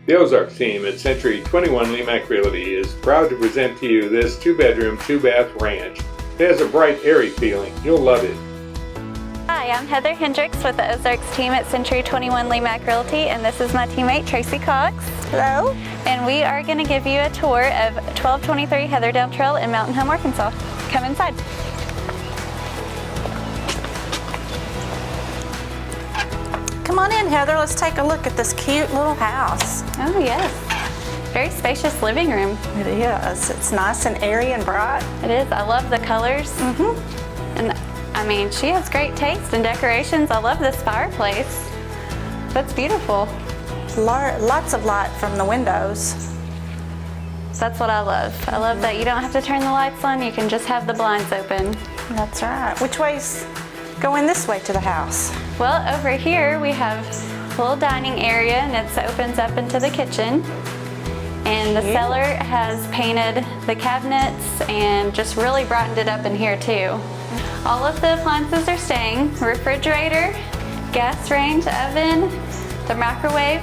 The Ozarks team at Century 21 Lemac Realty is proud to present to you this 2-bedroom, 2-bath ranch. It has a bright, airy feeling. You'll love it. Hi, I'm Heather Hendricks with the Ozarks team at Century 21 Lemac Realty, and this is my teammate Tracy Cox. Hello. And we are going to give you a tour of 1223 Heatherdown Trail in Mountain Home, Arkansas. Come inside. Come on in, Heather. Let's take a look at this cute little house. Oh yes, very spacious living room. It is. It's nice and airy and bright. It is. I love the colors. And I mean, she has great taste in decorations. I love this fireplace. That's beautiful. Lots of light from the windows. That's what I love. I love that you don't have to turn the lights on. You can just have the blinds open. That's right. Which way's going this way to the house? Well, over here we have a little dining area, and it opens up into the kitchen. And the seller has painted the cabinets and just really brightened it up in here too. All of the appliances are staying: refrigerator, gas range, oven, the microwave,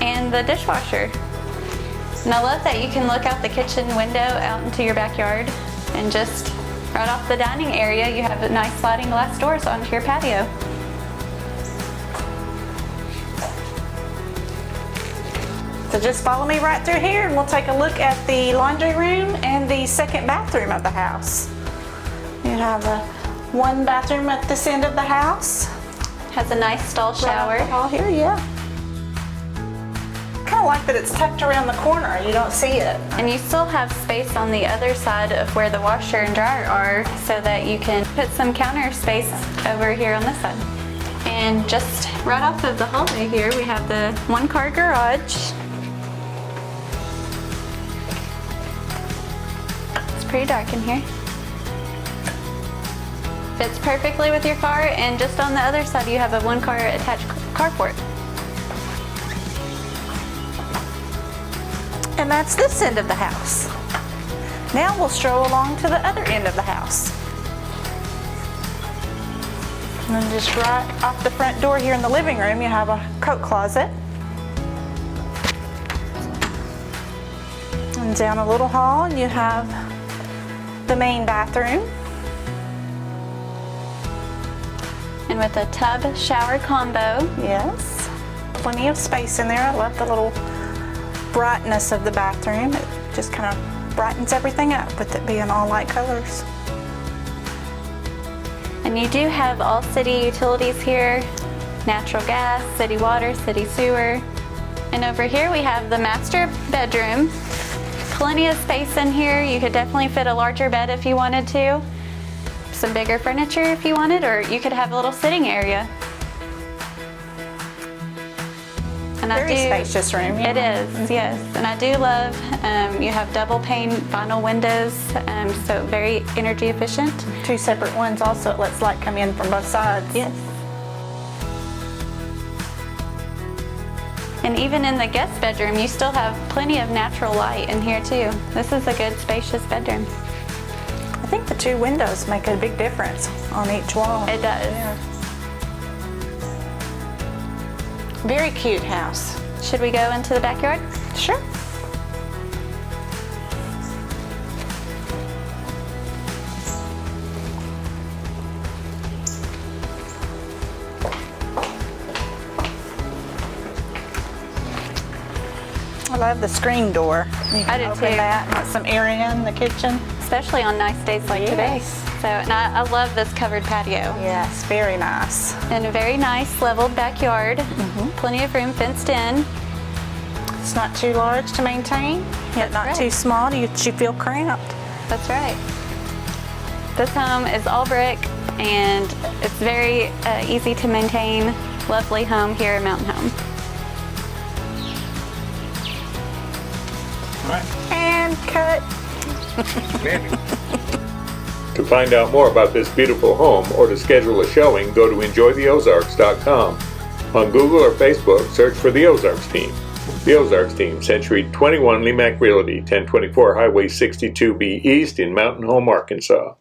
and the dishwasher. And I love that you can look out the kitchen window out into your backyard, and just right off the dining area you have nice sliding glass doors onto your patio. So just follow me right through here and we'll take a look at the laundry room and the second bathroom of the house. You have one bathroom at this end of the house. Has a nice stall shower. All here, yeah. Kind of like that it's tucked around the corner. You don't see it. And you still have space on the other side of where the washer and dryer are, so that you can put some counter space over here on this side. And just right off of the hallway here, we have the one-car garage. It's pretty dark in here. Fits perfectly with your car, and just on the other side you have a one-car attached carport. And that's this end of the house. Now we'll stroll along to the other end of the house. And then just right off the front door here in the living room, you have a coat closet. And down a little hall, and you have the main bathroom. And with a tub shower combo. Yes. Plenty of space in there. I love the little brightness of the bathroom. It just kind of brightens everything up with it being all light colors. And you do have all city utilities here: natural gas, city water, city sewer. And over here we have the master bedroom. Plenty of space in here. You could definitely fit a larger bed if you wanted to. Some bigger furniture if you wanted, or you could have a little sitting area. And Very spacious room. It is, yes. And I do love, you have double pane vinyl windows, so very energy efficient. Two separate ones also. It lets light come in from both sides. Yes. And even in the guest bedroom, you still have plenty of natural light in here too. This is a good spacious bedroom. I think the two windows make a big difference on each wall. It does. Yeah. Very cute house. Should we go into the backyard? Sure. I love the screen door. You can I do open too. that and let some air in the kitchen. Especially on nice days like today. So, and I love this covered patio. Yes, very nice. And a very nice leveled backyard. Plenty of room fenced in. It's not too large to maintain, yet not too small to you feel cramped. That's right. This home is all brick, and it's very easy to maintain. Lovely home here at Mountain Home. All right. And cut. To find out more about this beautiful home or to schedule a showing, go to enjoytheozarks.com. On Google or Facebook, search for the Ozarks team. The Ozarks team, Century 21 Lemac Realty, 1024 Highway 62B East in Mountain Home, Arkansas.